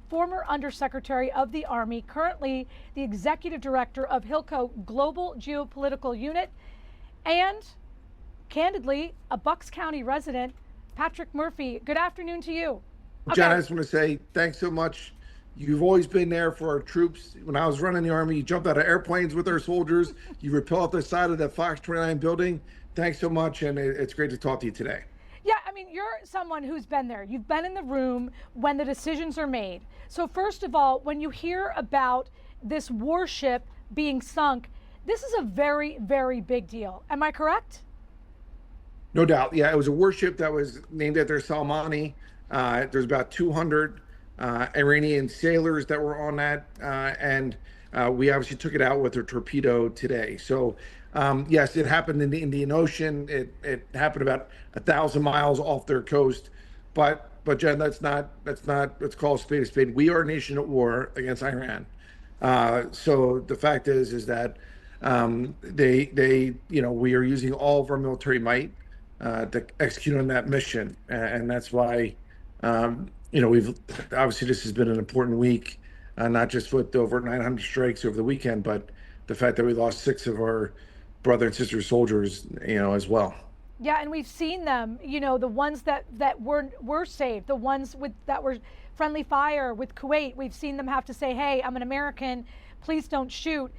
former Undersecretary of the Army, currently the Executive Director of Hilco Global Geopolitical Unit, and candidly, a Bucks County resident. Patrick Murphy, good afternoon to you. John, I just want to say thanks so much. You've always been there for our troops. When I was running the Army, you jumped out of airplanes with our soldiers. You rappel off the side of the Fox 29 building. Thanks so much, and it's great to talk to you today. Yeah, I mean, you're someone who's been there. You've been in the room when the decisions are made. So first of all, when you hear about this warship being sunk, this is a very, very big deal. Am I correct? No doubt. Yeah, it was a warship that was named after Salmani. There's about 200 Iranian sailors that were on that, and we obviously took it out with a torpedo today. So yes, it happened in the Indian Ocean. It happened about 1,000 miles off their coast. But Jen, let's call a spade a spade. We are a nation at war against Iran. So the fact is that we are using all of our military might to execute on that mission, and that's why we've obviously this has been an important week, not just with over 900 strikes over the weekend, but the fact that we lost 6 of our brother and sister soldiers, as well. Yeah, and we've seen them, the ones that were saved, the ones that were friendly fire with Kuwait. We've seen them have to say, hey, I'm an American, please don't shoot.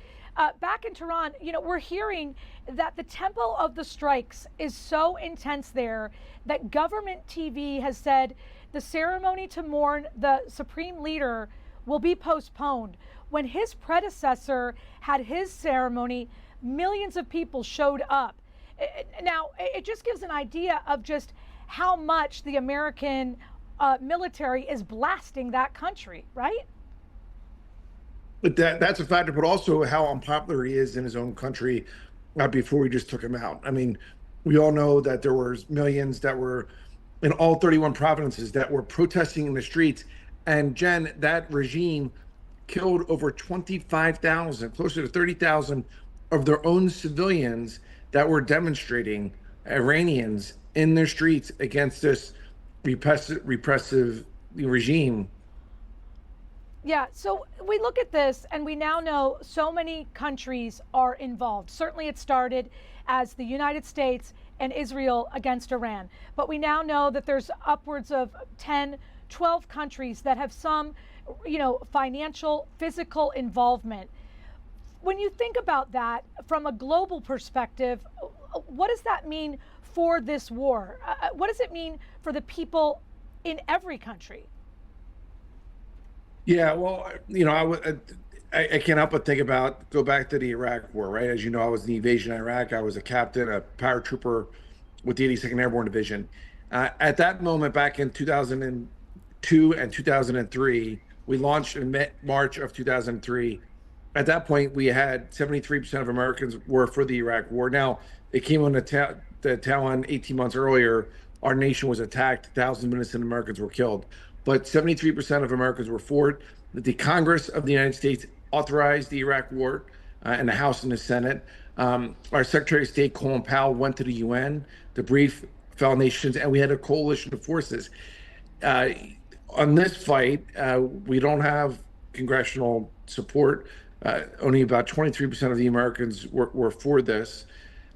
Back in Tehran, we're hearing that the tempo of the strikes is so intense there that government TV has said the ceremony to mourn the supreme leader will be postponed. When his predecessor had his ceremony, millions of people showed up. Now, it just gives an idea of just how much the American military is blasting that country, right? But that's a factor, but also how unpopular he is in his own country before we just took him out. I mean, we all know that there were millions that were in all 31 provinces that were protesting in the streets. And Jen, that regime killed over 25,000, closer to 30,000 of their own civilians that were demonstrating, Iranians, in their streets against this repressive regime. Yeah, so we look at this and we now know so many countries are involved. Certainly it started as the United States and Israel against Iran. But we now know that there's upwards of 10, 12 countries that have some, financial, physical involvement. When you think about that from a global perspective, what does that mean for this war? What does it mean for the people in every country? Yeah, well, I can't help but go back to the Iraq War, right? As you know, I was in the invasion of Iraq. I was a captain, a paratrooper with the 82nd Airborne Division. At that moment, back in 2002 and 2003, we launched in March of 2003. At that point, we had 73% of Americans were for the Iraq War. Now, it came on the tail end 18 months earlier. Our nation was attacked, thousands of innocent Americans were killed. But 73% of Americans were for it. The Congress of the United States authorized the Iraq War in the House and the Senate. Our Secretary of State, Colin Powell, went to the UN to brief fellow nations, and we had a coalition of forces. On this fight, we don't have congressional support. Only about 23% of the Americans were for this.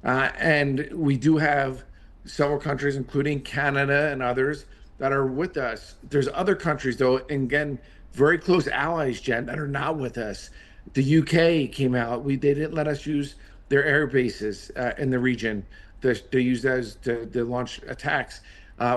And we do have several countries, including Canada and others, that are with us. There's other countries, though, and again, very close allies, Jen, that are not with us. The UK came out. They didn't let us use their air bases in the region. They used those to launch attacks.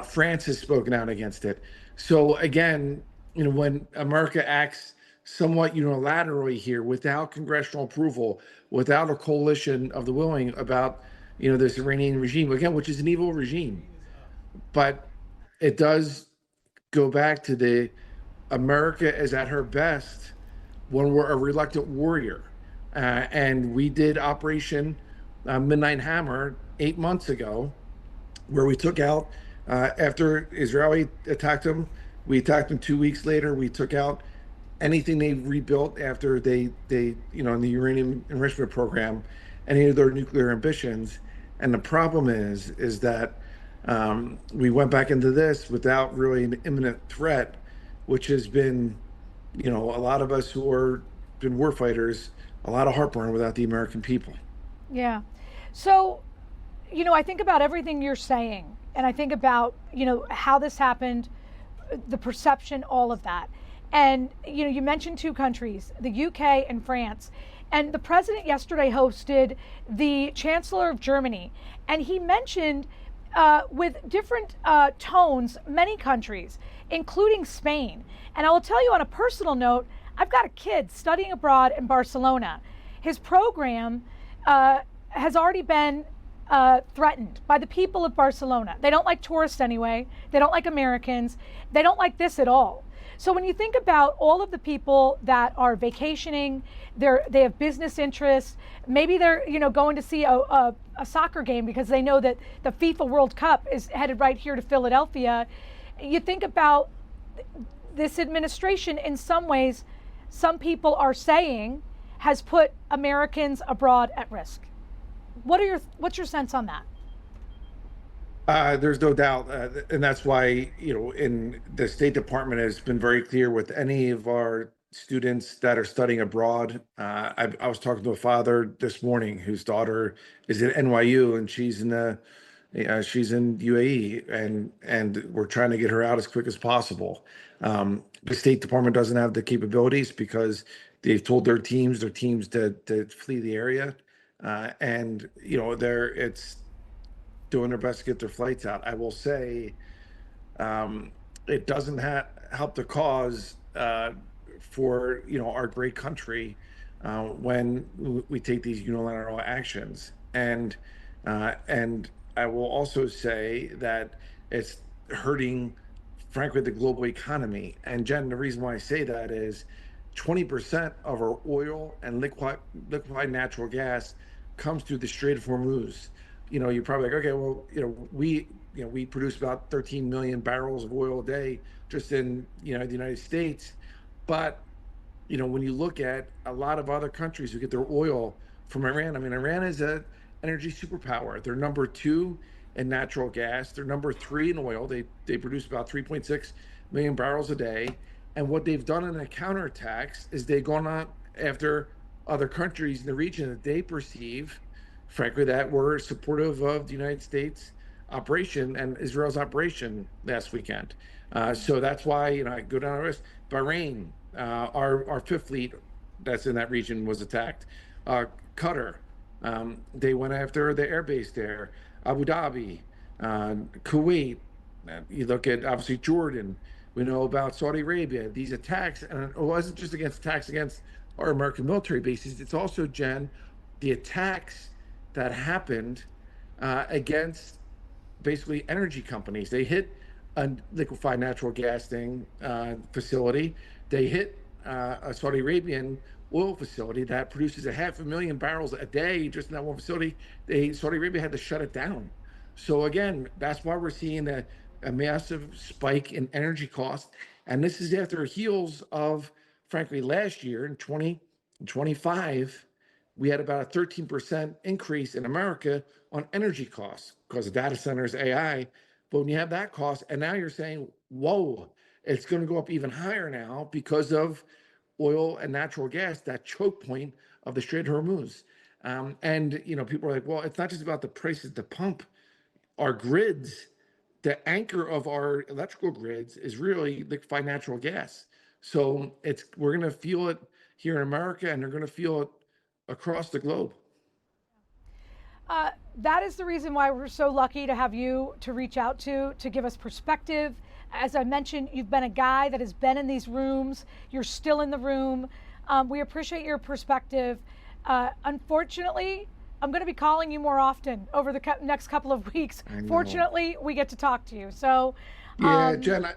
France has spoken out against it. So again, when America acts somewhat unilaterally here, without congressional approval, without a coalition of the willing about this Iranian regime, again, which is an evil regime, but it does go back to the America is at her best when we're a reluctant warrior. And we did Operation Midnight Hammer 8 months ago, where we took out, after Israeli attacked them, we attacked them 2 weeks later. We took out anything they rebuilt after they in the uranium enrichment program, any of their nuclear ambitions. And the problem is that we went back into this without really an imminent threat, which has been a lot of us who are been war fighters, a lot of heartburn without the American people. Yeah. So, I think about everything you're saying, and I think about, how this happened, the perception, all of that. And, you mentioned two countries, the UK and France. And the president yesterday hosted the chancellor of Germany, and he mentioned with different tones many countries, including Spain. And I will tell you on a personal note, I've got a kid studying abroad in Barcelona. His program has already been threatened by the people of Barcelona. They don't like tourists anyway. They don't like Americans. They don't like this at all. So when you think about all of the people that are vacationing, they have business interests. Maybe they're going to see a soccer game because they know that the FIFA World Cup is headed right here to Philadelphia. You think about this administration, in some ways, some people are saying has put Americans abroad at risk. What's your sense on that? There's no doubt, and that's why, in the State Department has been very clear with any of our students that are studying abroad. I was talking to a father this morning whose daughter is at NYU, and she's in UAE, and we're trying to get her out as quick as possible. The State Department doesn't have the capabilities because they've told their teams to flee the area, and it's doing their best to get their flights out. I will say, it doesn't help the cause for our great country when we take these unilateral actions. And I will also say that it's hurting, frankly, the global economy. And Jen, the reason why I say that is 20% of our oil and liquefied natural gas comes through the Strait of Hormuz. You're probably like, okay, well, we produce about 13 million barrels of oil a day just in, the United States. But, when you look at a lot of other countries who get their oil from Iran, I mean, Iran is an energy superpower. They're number two in natural gas. They're number three in oil. They produce about 3.6 million barrels a day. And what they've done in the counterattacks is they've gone on after other countries in the region that they perceive, frankly, that were supportive of the United States operation and Israel's operation last weekend. So that's why, I go down the list. Bahrain, our fifth fleet that's in that region was attacked. Qatar, they went after the air base there. Abu Dhabi, Kuwait. You look at obviously Jordan. We know about Saudi Arabia. These attacks, and it wasn't just attacks against our American military bases. It's also, Jen, the attacks that happened against basically energy companies. They hit a liquefied natural gas facility. They hit a Saudi Arabian oil facility that produces 500,000 barrels a day just in that one facility. Saudi Arabia had to shut it down. So again, that's why we're seeing a massive spike in energy costs. And this is after heels of, frankly, last year in 2025, we had about a 13% increase in America on energy costs because of data centers, AI. But when you have that cost, and now you're saying, whoa, it's going to go up even higher now because of oil and natural gas, that choke point of the Strait of Hormuz. And people are like, well, it's not just about the prices at the pump. Our grids, the anchor of our electrical grids is really liquefied natural gas. So we're going to feel it here in America, and they're going to feel it across the globe. That is the reason why we're so lucky to have you to reach out to give us perspective. As I mentioned, you've been a guy that has been in these rooms. You're still in the room. We appreciate your perspective. Unfortunately, I'm going to be calling you more often over the next couple of weeks. Fortunately, we get to talk to you. So, yeah, Jen,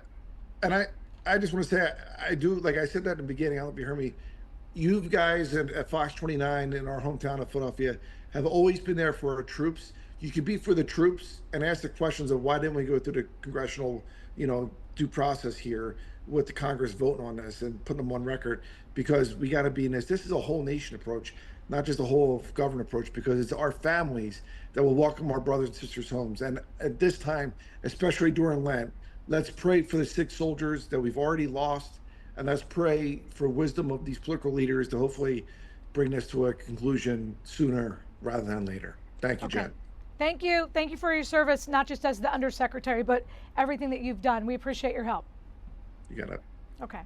I just want to say, I do, like I said that in the beginning, I don't know if you heard me. You guys at Fox 29 in our hometown of Philadelphia have always been there for our troops. You could be for the troops and ask the questions of why didn't we go through the congressional, due process here with the Congress voting on this and putting them on record, because we got to be in this. This is a whole nation approach, not just a whole of government approach, because it's our families that will welcome our brothers and sisters homes. And at this time, especially during Lent, let's pray for the sick soldiers that we've already lost. and let's pray for wisdom of these political leaders to hopefully bring this to a conclusion sooner rather than later. Thank you, Okay. Jen. Thank you. Thank you for your service, not just as the Undersecretary, but everything that you've done. We appreciate your help. You got it. Okay.